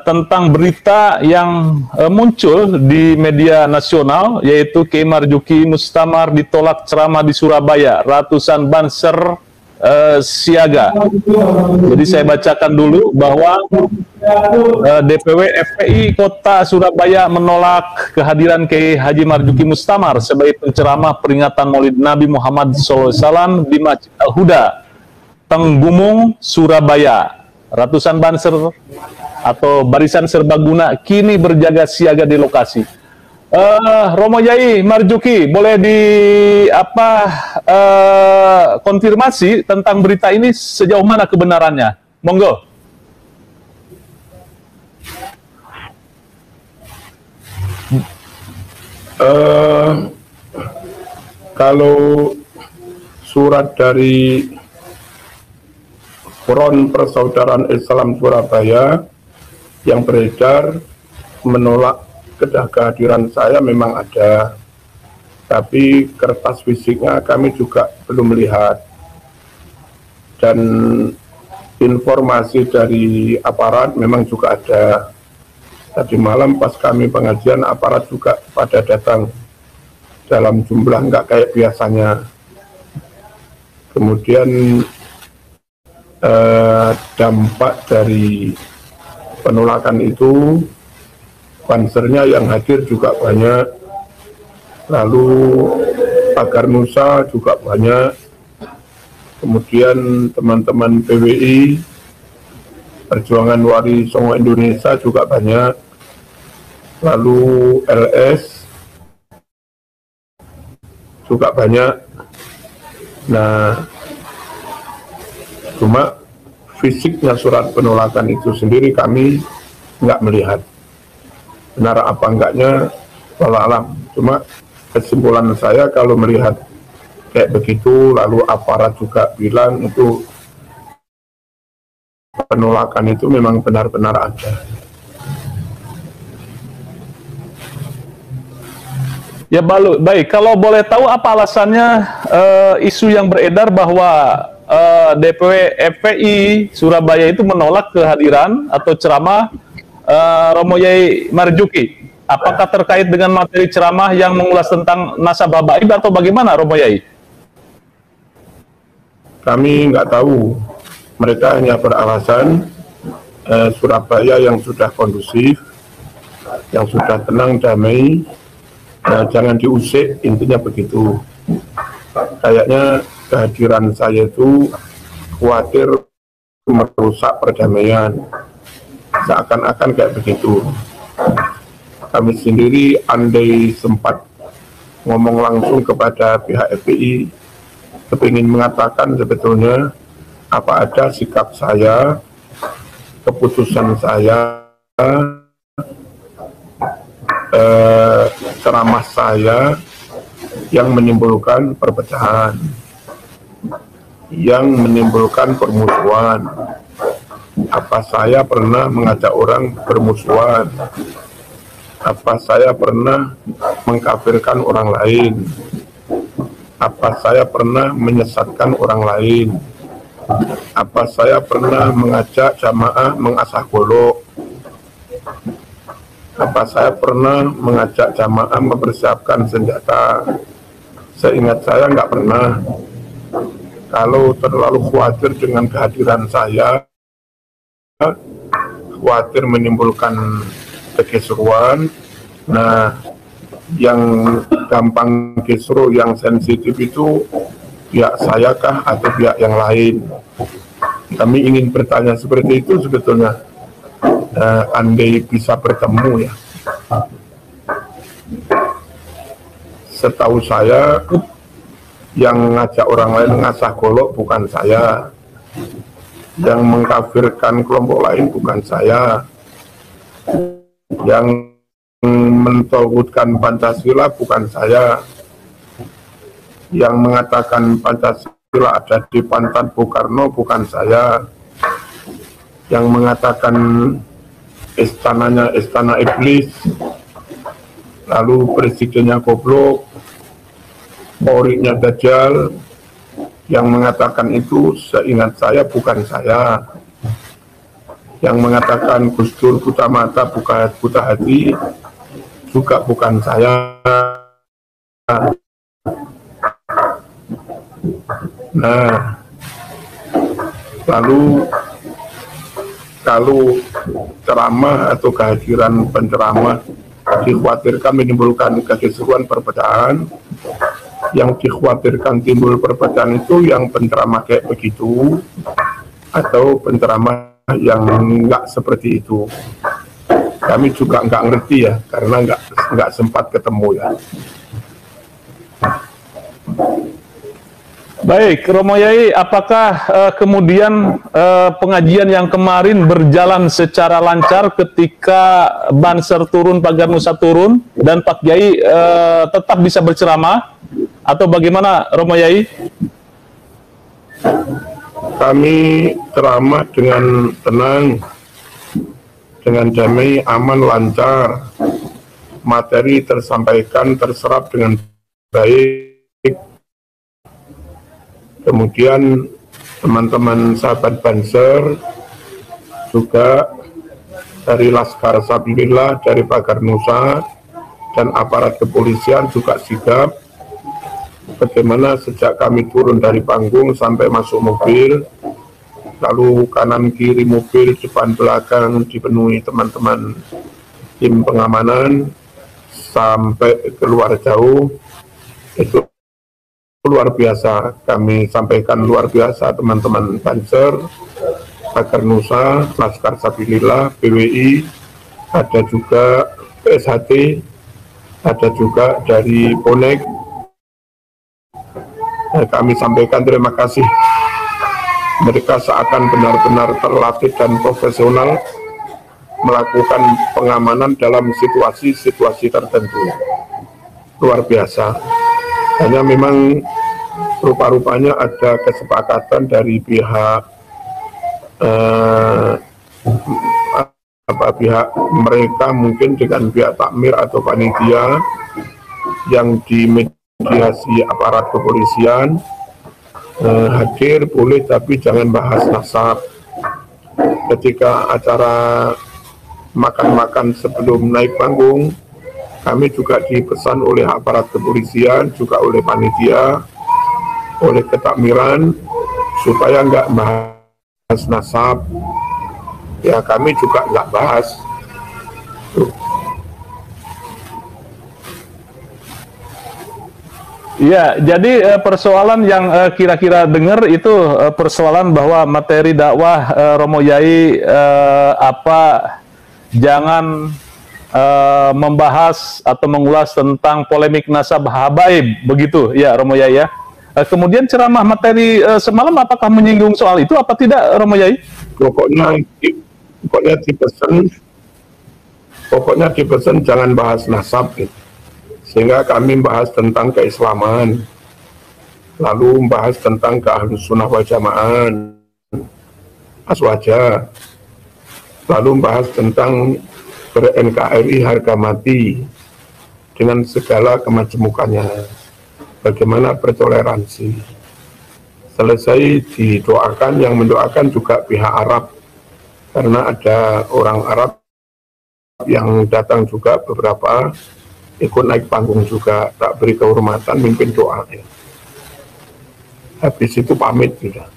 Tentang berita yang muncul di media nasional, yaitu Kiai Marzuki Mustamar ditolak ceramah di Surabaya, ratusan banser siaga. Jadi saya bacakan dulu bahwa DPW FPI Kota Surabaya menolak kehadiran Kiai Haji Marzuki Mustamar sebagai penceramah peringatan Maulid Nabi Muhammad SAW di Masjid Al-Huda, Tenggumung, Surabaya. Ratusan banser atau barisan serbaguna kini berjaga siaga di lokasi. Romo Yai Marzuki, boleh konfirmasi tentang berita ini sejauh mana kebenarannya? Monggo. Kalau surat dari Front Persaudaraan Islam Surabaya yang beredar menolak kehadiran saya memang ada, tapi kertas fisiknya kami juga belum melihat, dan informasi dari aparat memang juga ada. Tadi malam pas kami pengajian, aparat juga pada datang dalam jumlah nggak kayak biasanya. Kemudian dampak dari penolakan itu, bansernya yang hadir juga banyak, lalu pagar Nusa juga banyak, kemudian teman-teman PWI Perjuangan Wali Songo Indonesia juga banyak, lalu LS juga banyak. Nah, cuma fisiknya surat penolakan itu sendiri kami nggak melihat. Benar apa enggaknya, wallahu alam. Cuma kesimpulan saya kalau melihat kayak begitu, lalu aparat juga bilang itu penolakan itu memang benar-benar ada. Ya baik, kalau boleh tahu apa alasannya isu yang beredar bahwa DPW FPI Surabaya itu menolak kehadiran atau ceramah Romo Yai Marzuki? Apakah terkait dengan materi ceramah yang mengulas tentang nasabah baib atau bagaimana, Romo Yai? Kami nggak tahu. Mereka hanya beralasan Surabaya yang sudah kondusif, yang sudah tenang, damai, jangan diusik, intinya begitu. Kayaknya kehadiran saya itu khawatir merusak perdamaian, seakan-akan kayak begitu. Kami sendiri andai sempat ngomong langsung kepada pihak FPI, kepingin mengatakan sebetulnya apa ada sikap saya, keputusan saya, ceramah saya yang menimbulkan perpecahan, yang menimbulkan permusuhan. Apa saya pernah mengajak orang bermusuhan? Apa saya pernah mengkafirkan orang lain? Apa saya pernah menyesatkan orang lain? Apa saya pernah mengajak jamaah mengasah golok? Apa saya pernah mengajak jamaah mempersiapkan senjata? Seingat saya nggak pernah. Kalau terlalu khawatir dengan kehadiran saya, khawatir menimbulkan kekisruan, nah yang gampang kisruh, yang sensitif itu pihak saya kah atau pihak yang lain? Kami ingin bertanya seperti itu sebetulnya, andai bisa bertemu ya. Setahu saya yang ngajak orang lain ngasah golok bukan saya, yang mengkafirkan kelompok lain bukan saya, yang mentauhidkan Pancasila bukan saya, yang mengatakan Pancasila ada di pantat Bung Karno bukan saya, yang mengatakan istananya istana iblis, lalu presidennya goblok, Polri-nya Dajjal. Yang mengatakan itu seingat saya bukan saya. Yang mengatakan Gus Dur buta mata, buta hati juga bukan saya. Nah, lalu kalau ceramah atau kehadiran penceramah dikhawatirkan menimbulkan kekisruhan perpecahan, yang dikhawatirkan timbul perpecahan itu yang penceramah kayak begitu atau penceramah yang enggak seperti itu. Kami juga enggak ngerti ya, karena enggak sempat ketemu ya. Baik, Romo Yai, apakah kemudian pengajian yang kemarin berjalan secara lancar ketika Banser turun, Pagar Nusa turun, dan Pak Yai tetap bisa berceramah, atau bagaimana, Romo Yai? Kami ceramah dengan tenang, dengan damai, aman, lancar. Materi tersampaikan, terserap dengan baik. Kemudian teman-teman sahabat Banser juga dari Laskar Sabilillah, dari Pagar Nusa, dan aparat kepolisian juga sigap. Bagaimana sejak kami turun dari panggung sampai masuk mobil, lalu kanan kiri mobil, depan belakang dipenuhi teman-teman tim pengamanan sampai keluar jauh, itu luar biasa. Kami sampaikan luar biasa teman-teman Banser, Pagar Nusa, Laskar Sabilillah, PWI, ada juga PSHT, ada juga dari Bonek. Kami sampaikan terima kasih. Mereka seakan benar-benar terlatih dan profesional melakukan pengamanan dalam situasi-situasi tertentu. Luar biasa. Hanya memang rupa-rupanya ada kesepakatan dari pihak pihak mereka mungkin dengan pihak takmir atau panitia yang dimediasi aparat kepolisian, hadir boleh tapi jangan bahas nasab. Ketika acara makan-makan sebelum naik panggung, kami juga dipesan oleh aparat kepolisian, juga oleh panitia, oleh ketakmiran, supaya nggak bahas nasab. Ya kami juga nggak bahas. Ya, jadi persoalan yang kira-kira dengar itu persoalan bahwa materi dakwah Romo Yai jangan membahas atau mengulas tentang polemik nasab habaib, begitu ya Romo Yai ya. Kemudian ceramah materi semalam apakah menyinggung soal itu apa tidak Romo Yai? Pokoknya dipesan jangan bahas nasab gitu. Sehingga kami membahas tentang keislaman, lalu membahas tentang keahlus sunnah wal jama'an, aswaja, lalu membahas tentang ber-NKRI harga mati dengan segala kemajemukannya, bagaimana bertoleransi. Selesai didoakan, yang mendoakan juga pihak Arab, karena ada orang Arab yang datang juga beberapa, ikut naik panggung juga, tak beri kehormatan, mimpin doa ya. Habis itu pamit sudah.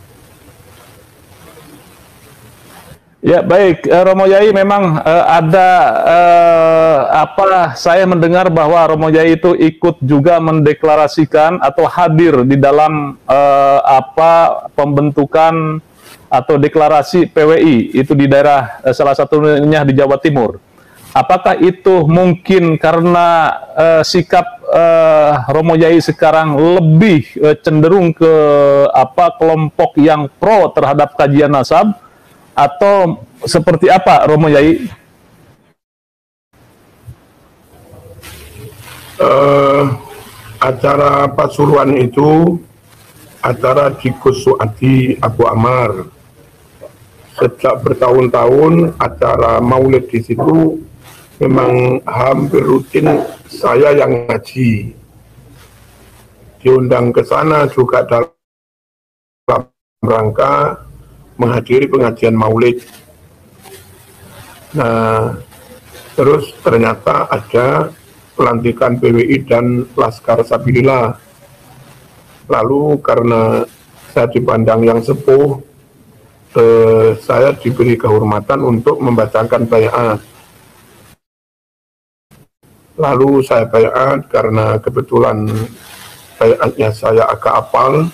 Ya baik, Romo Yai, memang ada saya mendengar bahwa Romo Yai itu ikut juga mendeklarasikan atau hadir di dalam pembentukan atau deklarasi PWI itu di daerah salah satunya di Jawa Timur. Apakah itu mungkin karena sikap Romo Yai sekarang lebih cenderung ke kelompok yang pro terhadap kajian nasab, atau seperti apa Romo Yai? Acara Pasuruan itu acara di Gus Suadi Abu Ammar. sejak bertahun-tahun acara maulid di situ memang hampir rutin saya yang ngaji. Diundang ke sana juga dalam rangka menghadiri pengajian maulid. Nah, terus ternyata ada pelantikan PWI dan Laskar Sabilillah. Lalu karena saya dipandang yang sepuh, saya diberi kehormatan untuk membacakan baiat. Lalu saya baiat karena kebetulan baiatnya saya agak hafal.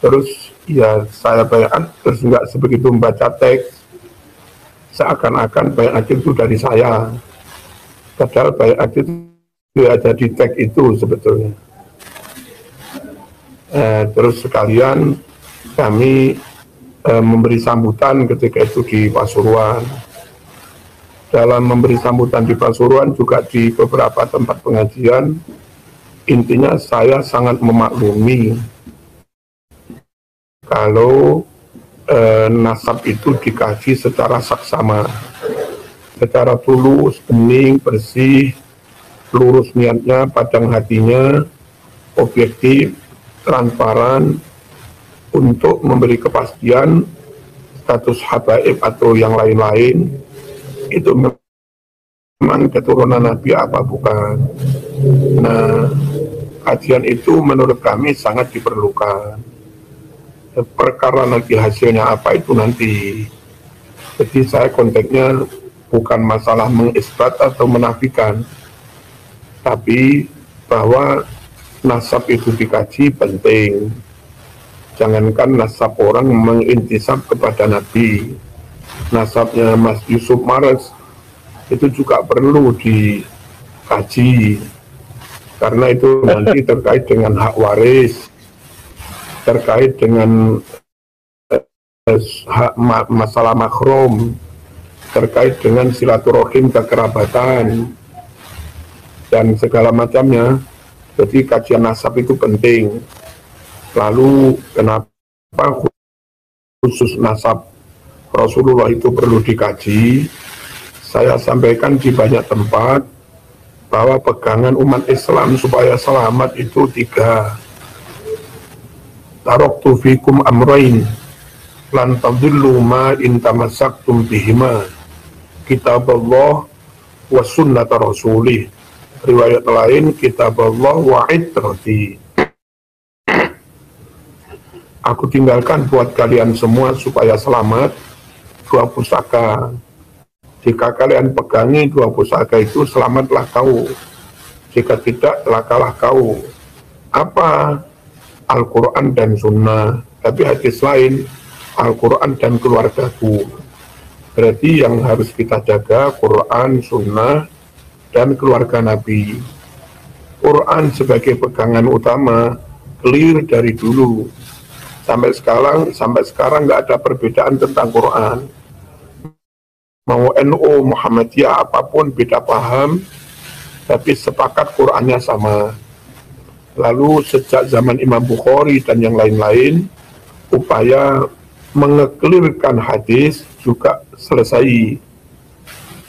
Terus ya saya baiat terus nggak sebegitu membaca teks, seakan-akan baiat itu dari saya. Padahal baiat itu ada di teks itu sebetulnya. Terus sekalian kami memberi sambutan ketika itu di Pasuruan. Dalam memberi sambutan di Pasuruan juga di beberapa tempat pengajian, intinya saya sangat memaklumi kalau nasab itu dikaji secara saksama, secara tulus, bening, bersih, lurus niatnya, padang hatinya, objektif, transparan, untuk memberi kepastian status habaib atau yang lain-lain itu memang keturunan Nabi apa bukan. Nah, kajian itu menurut kami sangat diperlukan. Perkara nanti hasilnya apa itu nanti. Jadi saya konteksnya bukan masalah mengisbat atau menafikan, tapi bahwa nasab itu dikaji penting. Jangankan nasab orang mengintisab kepada Nabi, nasabnya Mas Yusuf Mares itu juga perlu dikaji, karena itu nanti terkait dengan hak waris, terkait dengan masalah mahrum, terkait dengan silaturahim kekerabatan dan segala macamnya. Jadi kajian nasab itu penting. Lalu kenapa khusus nasab Rasulullah itu perlu dikaji? Saya sampaikan di banyak tempat bahwa pegangan umat Islam supaya selamat itu 3. Taraktu fikum amrain lan tadillu ma in tamassaktum bihima, kitaballah wa sunnata rasulih. Riwayat lain, kitaballah wa itrati. Aku tinggalkan buat kalian semua supaya selamat 2 pusaka. Jika kalian pegangi 2 pusaka itu, selamatlah kau. Jika tidak, celakalah kau. Apa? Al-Quran dan Sunnah. Tapi hadis lain, Al-Quran dan keluargaku. Berarti yang harus kita jaga Quran, Sunnah, dan keluarga Nabi. Quran sebagai pegangan utama, clear dari dulu. Sampai sekarang nggak ada perbedaan tentang Quran. Mau NU, Muhammadiyah, apapun beda paham, tapi sepakat Qurannya sama. Lalu sejak zaman Imam Bukhari dan yang lain-lain, upaya mengeklirkan hadis juga selesai.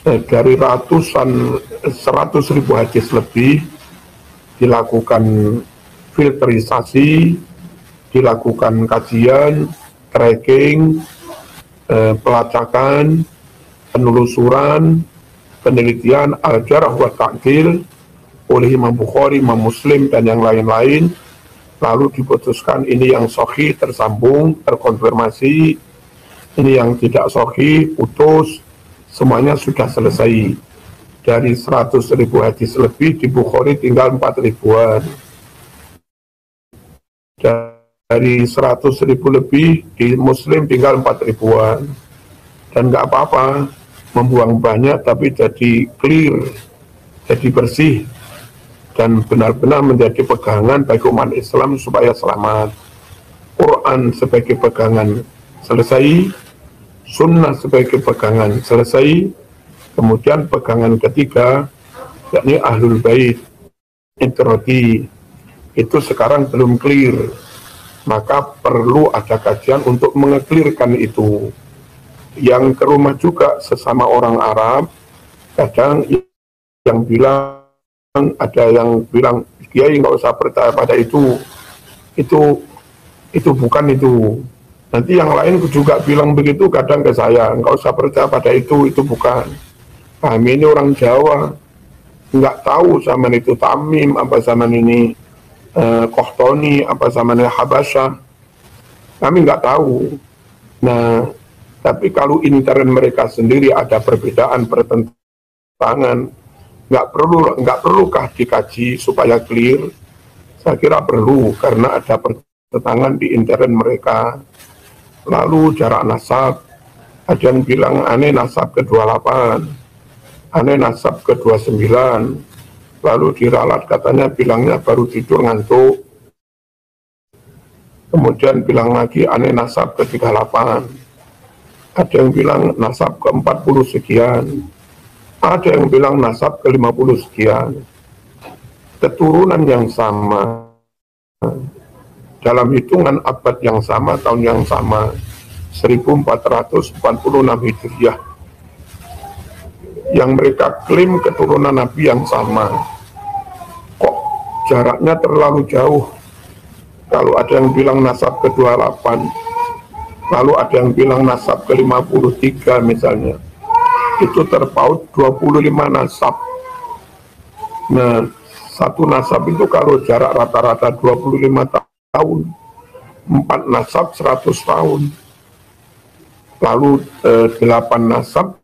Dari 100.000 hadis lebih dilakukan filterisasi, dilakukan kajian, tracking, pelacakan, penelusuran, penelitian, al-jarh wa ta'dil oleh Imam Bukhari, Imam Muslim, dan yang lain-lain. Lalu diputuskan ini yang sahih tersambung, terkonfirmasi, ini yang tidak sahih putus, semuanya sudah selesai. Dari 100.000 hadis lebih di Bukhari tinggal 4.000-an. Dari 100.000 lebih di Muslim tinggal 4.000-an. Dan nggak apa-apa membuang banyak, tapi jadi clear, jadi bersih, dan benar-benar menjadi pegangan bagi umat Islam supaya selamat. Quran sebagai pegangan selesai, Sunnah sebagai pegangan selesai, kemudian pegangan ketiga yakni Ahlul Bait Intiroti itu sekarang belum clear, maka perlu ada kajian untuk mengeklirkan itu. yang ke rumah juga sesama orang Arab, kadang yang bilang, ada yang bilang, Kiai nggak usah percaya pada itu bukan itu. Nanti yang lain juga bilang begitu kadang ke saya, nggak usah percaya pada itu bukan. Kami ini orang Jawa, nggak tahu zaman itu Tamim, apa zaman ini Kohtoni, apa zaman ini Habasyah. Kami nggak tahu. Nah, tapi kalau intern mereka sendiri ada perbedaan, pertentangan, nggak perlukah dikaji supaya clear? Saya kira perlu, karena ada pertentangan di intern mereka. Lalu jarak nasab, ada yang bilang aneh nasab ke-28, aneh nasab ke-29, lalu diralat katanya bilangnya baru tidur ngantuk, kemudian bilang lagi aneh nasab ke-38, ada yang bilang nasab ke-40 sekian, ada yang bilang nasab ke-50 sekian, keturunan yang sama, dalam hitungan abad yang sama, tahun yang sama, 1446 Hijriah, yang mereka klaim keturunan Nabi yang sama. Kok jaraknya terlalu jauh? Kalau ada yang bilang nasab ke-28, lalu ada yang bilang nasab ke-53 misalnya, itu terpaut 25 nasab. Nah, satu nasab itu kalau jarak rata-rata 25 tahun, 4 nasab 100 tahun, lalu 8 nasab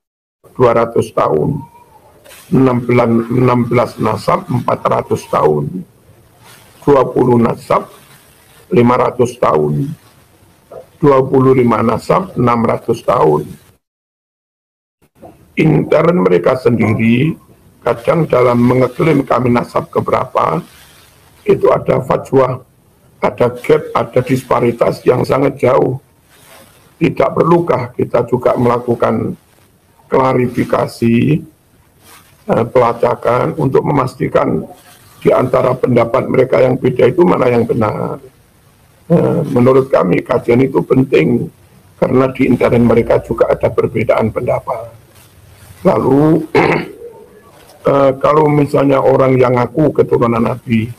200 tahun, 16 nasab 400 tahun, 20 nasab 500 tahun, 25 nasab 600 tahun. Intern mereka sendiri kadang dalam mengeklaim kami nasab keberapa, itu ada fajwah, ada gap, ada disparitas yang sangat jauh. Tidak perlukah kita juga melakukan klarifikasi, pelacakan untuk memastikan di antara pendapat mereka yang beda itu mana yang benar. Menurut kami kajian itu penting karena di intern mereka juga ada perbedaan pendapat. Lalu kalau misalnya orang yang ngaku keturunan Nabi,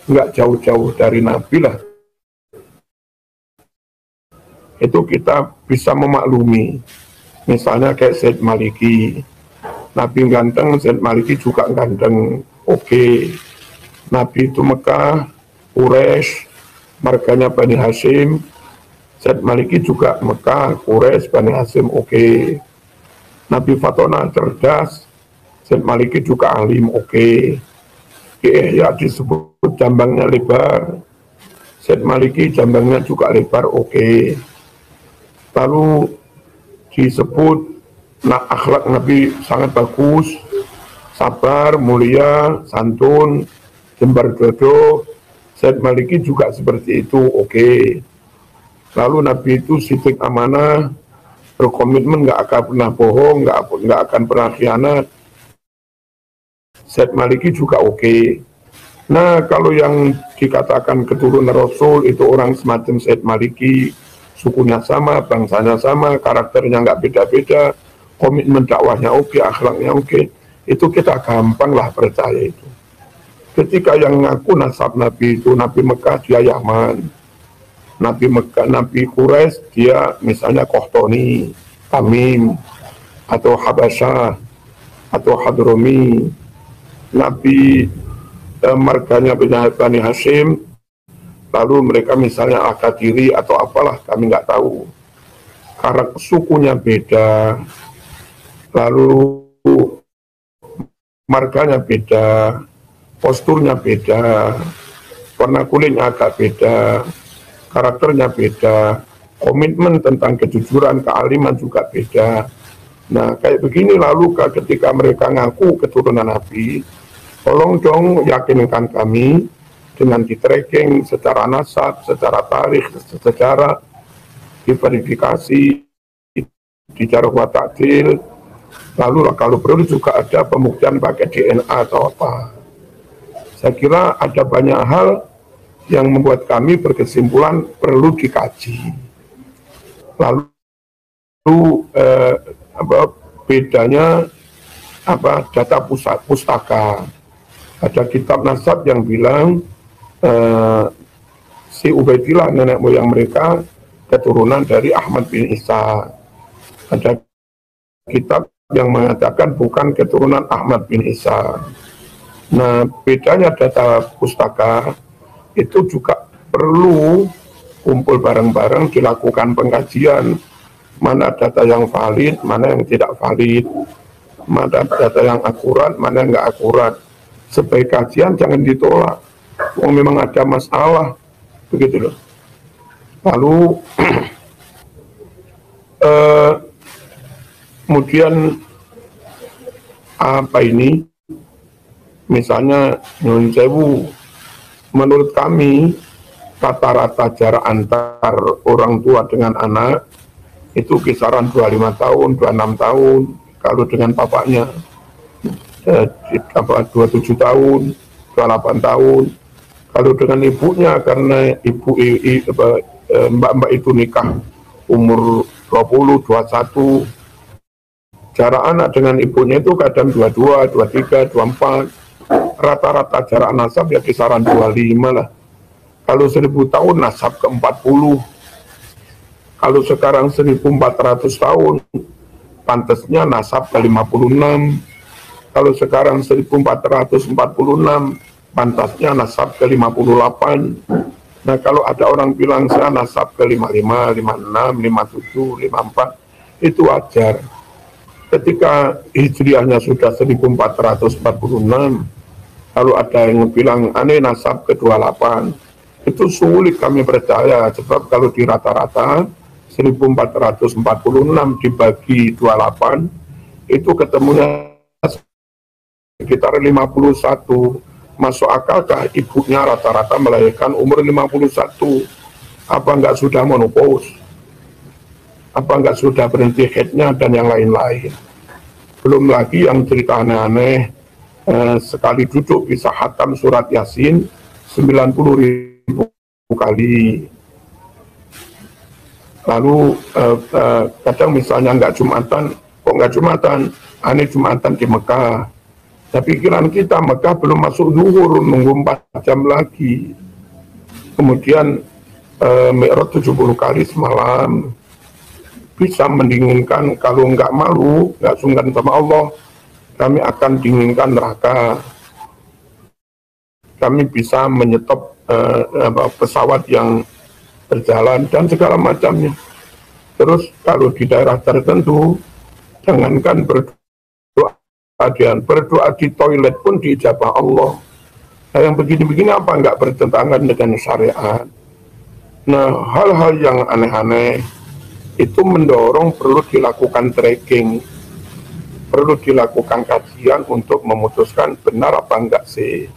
nggak jauh-jauh dari Nabi lah, itu kita bisa memaklumi. Misalnya kayak Said Maliki, Nabi ganteng, Said Maliki juga ganteng, oke. Nabi itu Mekah, Quraisy, marganya Bani Hashim, Said Maliki juga Mekah, Quraisy, Bani Hashim, oke. Nabi Fatona cerdas, Said Maliki juga alim, oke. Ya disebut jambangnya lebar, Said Maliki jambangnya juga lebar, oke. Lalu disebut akhlak Nabi sangat bagus, sabar, mulia, santun, jembar dodo, Said Maliki juga seperti itu, oke. Lalu Nabi itu sidik amanah, berkomitmen nggak akan pernah bohong, nggak akan pernah khianat, Said Maliki juga oke. Nah, kalau yang dikatakan keturunan Rasul itu orang semacam Said Maliki, sukunya sama, bangsanya sama, karakternya nggak beda-beda, komitmen dakwahnya oke, akhlaknya oke, itu kita gampang lah percaya itu. Ketika yang ngaku nasab Nabi itu Nabi Mekah, dia Yaman, Nabi Mekah, Nabi Quraisy, dia misalnya Kohtoni, Tamim, atau Habasyah, atau Hadromi. Nabi marganya Bani Hashim, lalu mereka misalnya Al-Qadiri atau apalah, kami nggak tahu. Karakter sukunya beda, lalu marganya beda, posturnya beda, warna kulitnya agak beda, karakternya beda, komitmen tentang kejujuran, kealiman juga beda. Nah, kayak begini lalu ketika mereka ngaku keturunan Nabi, tolong dong yakinkan kami dengan di-tracking secara nasab, secara tarikh, secara diverifikasi, dijarah wa ta'dil, lalu kalau perlu juga ada pembuktian pakai DNA atau apa. Saya kira ada banyak hal yang membuat kami berkesimpulan perlu dikaji. Lalu bedanya data pustaka. Ada kitab nasab yang bilang si Ubaidillah nenek moyang mereka keturunan dari Ahmad bin Isa. Ada kitab yang mengatakan bukan keturunan Ahmad bin Isa. Nah, bedanya data pustaka itu juga perlu kumpul bareng-bareng, dilakukan pengkajian mana data yang valid, mana yang tidak valid, mana data yang akurat, mana yang nggak akurat. Sebagai kajian jangan ditolak. Memang ada masalah, begitu loh. Lalu kemudian misalnya Nyun Sewu, menurut kami rata-rata jarak antar orang tua dengan anak itu kisaran 25 tahun, 26 tahun, kalau dengan bapaknya 27 tahun, 28 tahun, kalau dengan ibunya karena mbak-mbak itu nikah umur 20, 21, jarak anak dengan ibunya itu kadang 22, 23, 24, rata-rata jarak nasab ya kisaran 25 lah. Kalau 1000 tahun nasab ke 40, kalau sekarang 1400 tahun pantasnya nasab ke 56, kalau sekarang 1446 pantasnya nasab ke 58. Nah, kalau ada orang bilang saya nasab ke 55, 56, 57, 54, itu wajar. Ketika hijriahnya sudah 1446, lalu ada yang bilang aneh nasab ke 28, itu sulit kami percaya, sebab kalau di rata-rata 1446 dibagi 28 itu ketemunya sekitar 51. Masuk akalkah ibunya rata-rata melahirkan umur 51? Apa enggak sudah menopause? Apa enggak sudah berhenti haidnya dan yang lain-lain? Belum lagi yang cerita aneh-aneh, sekali duduk bisa khatam surat Yasin 90.000 kali. Lalu kadang misalnya enggak Jumatan, kok enggak Jumatan? Aneh Jumatan di Mekah. Tapi pikiran kita Mekah belum masuk zuhur, nunggu 4 jam lagi. Kemudian Mi'raj 70 kali semalam. Bisa mendinginkan, kalau nggak malu, nggak sungkan sama Allah, kami akan dinginkan neraka. Kami bisa menyetop pesawat yang berjalan dan segala macamnya. Terus kalau di daerah tertentu, jangankan berdoa di toilet pun diijabah Allah. Nah, yang begini-begini apa enggak bertentangan dengan syariat? Nah, hal-hal yang aneh-aneh itu mendorong perlu dilakukan tracking, perlu dilakukan kajian untuk memutuskan benar apa enggak sih.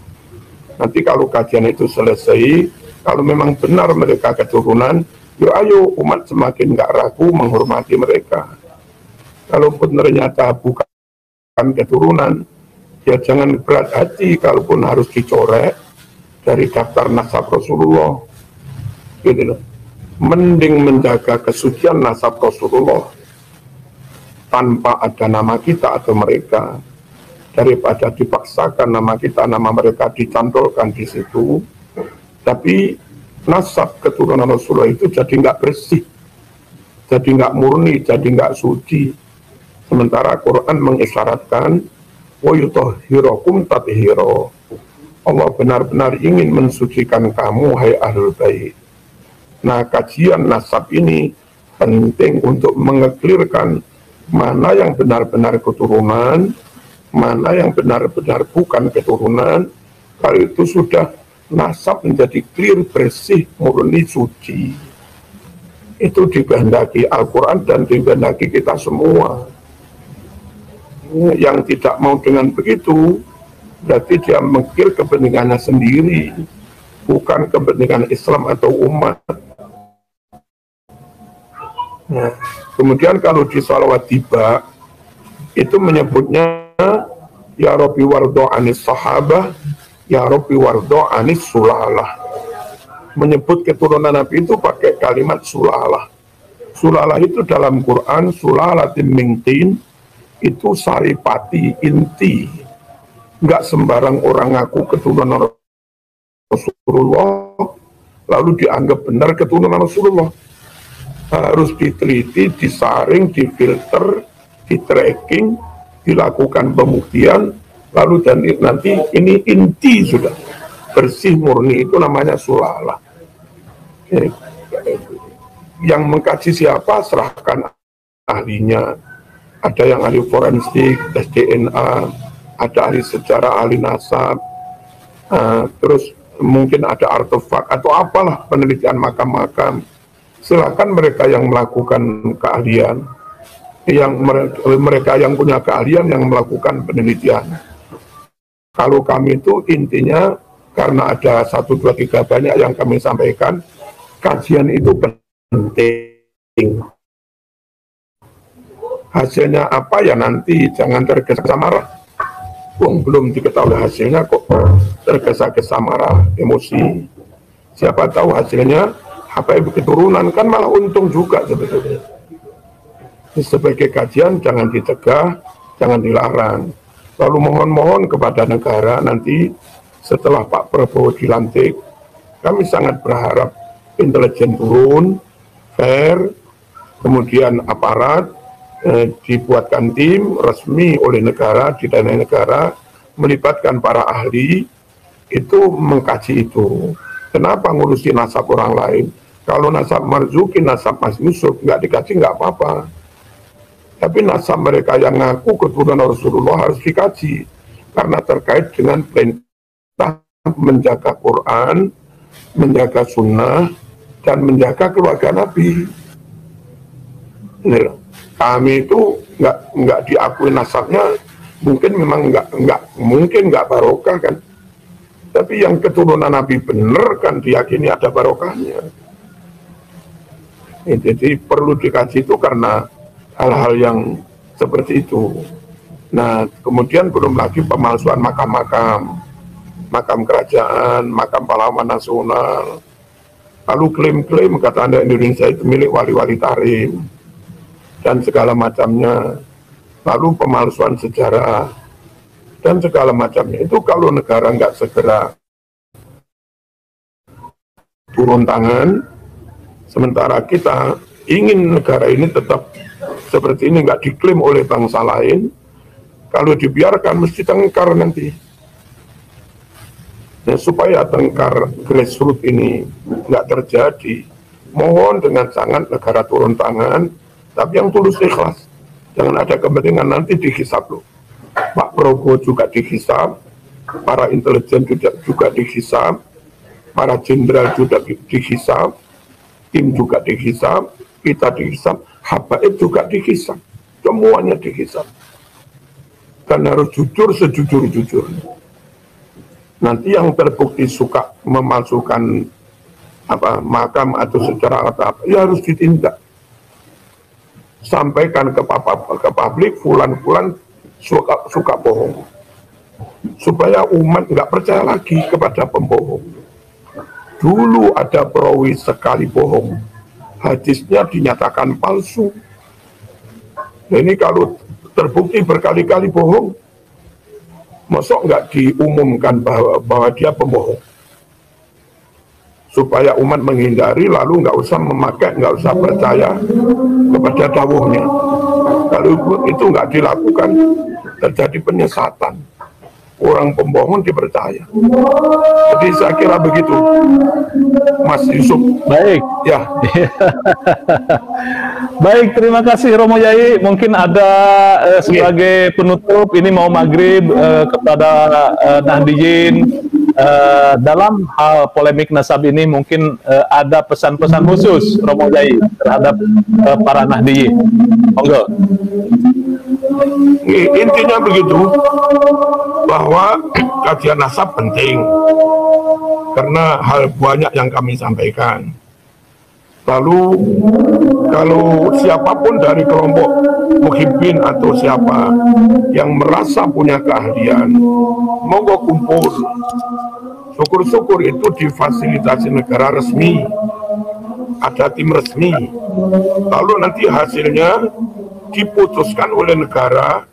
Nanti kalau kajian itu selesai, kalau memang benar mereka keturunan, yuk ayo umat semakin enggak ragu menghormati mereka. Kalaupun ternyata bukan keturunan, ya jangan berat hati kalaupun harus dicoret dari daftar nasab Rasulullah, gitu loh. Mending menjaga kesucian nasab Rasulullah tanpa ada nama kita atau mereka, daripada dipaksakan nama kita, nama mereka dicantolkan di situ, tapi nasab keturunan Rasulullah itu jadi nggak bersih, jadi nggak murni, jadi nggak suci. Sementara Quran mengisyaratkan wa yutahhirakum tathira. Allah benar-benar ingin mensucikan kamu hai ahlul bait. Nah, kajian nasab ini penting untuk mengeklirkan mana yang benar-benar keturunan, mana yang benar-benar bukan keturunan. Kalau itu sudah nasab menjadi clear, bersih, murni, suci. Itu dikehendaki Al-Quran dan dikehendaki kita semua. Yang tidak mau dengan begitu berarti dia mengkir kepentingannya sendiri, bukan kepentingan Islam atau umat. Nah, kemudian kalau di salawat tiba itu menyebutnya ya Rabbi wardo anis sahabah, ya Rabbi wardo anis sulalah. Menyebut keturunan Nabi itu pakai kalimat sulalah. Sulalah itu dalam Quran, sulalatin mingtin, itu saripati, inti. Nggak sembarang orang ngaku keturunan Rasulullah, lalu dianggap benar keturunan Rasulullah. Harus diteliti, disaring, difilter, di-tracking, dilakukan pembuktian, lalu dan nanti ini inti sudah bersih murni, itu namanya sulalah. Yang mengkaji siapa, serahkan ahlinya. Ada yang ahli forensik, tes DNA, ada ahli sejarah, ahli nasab, terus mungkin ada artefak atau apalah penelitian makam-makam. Silakan mereka yang melakukan keahlian, mereka yang punya keahlian yang melakukan penelitian. Kalau kami itu intinya karena ada 1, 2, 3 banyak yang kami sampaikan, kajian itu penting. Hasilnya apa ya nanti, jangan tergesa-gesa marah. Belum diketahui hasilnya kok tergesa-gesa marah, emosi. Siapa tahu hasilnya apa ibu keturunan, kan malah untung juga sebetulnya. Sebagai kajian jangan dicegah, jangan dilarang. Lalu mohon-mohon kepada negara nanti setelah Pak Prabowo dilantik, kami sangat berharap intelijen turun, fair, kemudian aparat dibuatkan tim resmi oleh negara, didanai negara, melibatkan para ahli, itu mengkaji itu. Kenapa ngurusin nasab orang lain? Kalau nasab Marzuki, nasab Mas Yusuf, nggak dikaji nggak apa-apa. Tapi nasab mereka yang ngaku keturunan Rasulullah harus dikaji. Karena terkait dengan perintah menjaga Quran, menjaga sunnah, dan menjaga keluarga Nabi. Ini, kami itu nggak diakui nasabnya, mungkin memang nggak barokah kan. Tapi yang keturunan Nabi bener kan diyakini ada barokahnya. Jadi perlu dikaji itu karena hal-hal yang seperti itu. Nah, kemudian belum lagi pemalsuan makam-makam, makam kerajaan, makam pahlawan nasional. Lalu klaim-klaim kata Anda Indonesia itu milik wali-wali tarim dan segala macamnya. Lalu pemalsuan sejarah dan segala macamnya. Itu kalau negara nggak segera turun tangan, sementara kita ingin negara ini tetap seperti ini, nggak diklaim oleh bangsa lain. Kalau dibiarkan mesti tengkar nanti. Nah, supaya tengkar grassroots ini nggak terjadi, mohon dengan sangat negara turun tangan, tapi yang tulus ikhlas. Jangan ada kepentingan nanti dihisap loh. Pak Prabowo juga dihisap, para intelijen juga dihisap, para jenderal juga dihisap, tim juga dihisap, kita dihisap, habaib juga dihisap, semuanya dihisap. Dan harus jujur sejujur-jujurnya. Nanti yang terbukti suka memalsukan makam atau sejarah atau apa, ya harus ditindak. Sampaikan ke publik, fulan-fulan suka bohong. Supaya umat nggak percaya lagi kepada pembohong. Dulu ada perawi sekali bohong, hadisnya dinyatakan palsu. Nah, ini kalau terbukti berkali-kali bohong, masuk nggak diumumkan bahwa dia pembohong, supaya umat menghindari, lalu nggak usah memakai, nggak usah percaya kepada dawuhnya. Kalau itu nggak dilakukan, terjadi penyesatan. Orang pembohong dipercaya. Jadi saya kira begitu, Mas Yusuf. Baik. Ya. Baik, terima kasih Romo Yai. Mungkin ada sebagai penutup, ini mau maghrib kepada Nahdiyin. Dalam hal polemik nasab ini mungkin ada pesan-pesan khusus Romo Yai terhadap para Nahdiyin. Monggo. Intinya begitu, bahwa kajian nasab penting karena hal banyak yang kami sampaikan. Lalu kalau siapapun dari kelompok muhibbin atau siapa yang merasa punya keahlian, monggo kumpul. Syukur-syukur itu difasilitasi negara resmi. ada tim resmi, lalu nanti hasilnya diputuskan oleh negara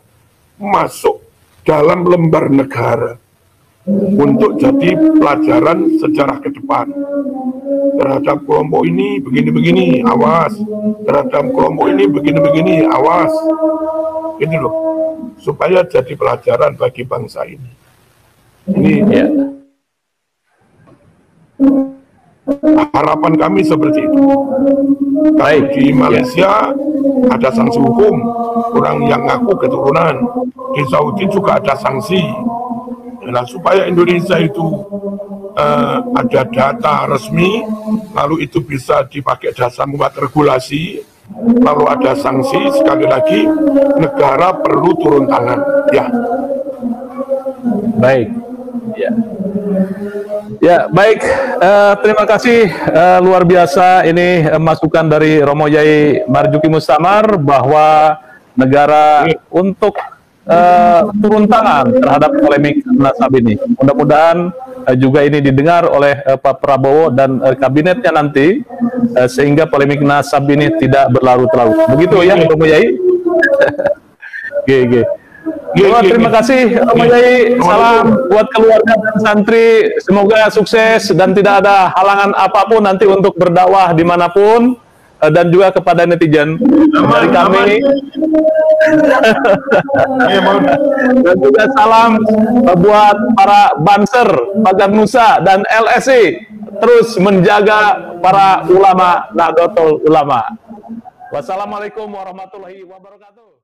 masuk dalam lembar negara untuk jadi pelajaran sejarah ke depan. Terhadap kelompok ini begini-begini, awas. Terhadap kelompok ini begini-begini, awas. Ini loh, supaya jadi pelajaran bagi bangsa ini. Ini ya. Harapan kami seperti itu. Kalau di Malaysia ada sanksi hukum, orang yang ngaku keturunan. Di Saudi juga ada sanksi. Nah, supaya Indonesia itu ada data resmi, lalu itu bisa dipakai dasar membuat regulasi, lalu ada sanksi. Sekali lagi, negara perlu turun tangan. Ya. Baik. Ya. Ya, baik. Terima kasih luar biasa ini masukan dari Romo Yai Marzuki Mustamar bahwa negara untuk turun tangan terhadap polemik nasab ini. Mudah-mudahan juga ini didengar oleh Pak Prabowo dan kabinetnya nanti sehingga polemik nasab ini tidak berlarut-larut. Begitu ya, Romo Yai? Oke. Terima kasih Romo Yai. Salam buat keluarga dan santri. Semoga sukses dan tidak ada halangan apapun nanti untuk berdakwah dimanapun. Dan juga kepada netizen dari kami. Dan juga salam buat para Banser, Pagar Nusa dan LSI terus menjaga para ulama Nahdlatul Ulama. Wassalamualaikum warahmatullahi wabarakatuh.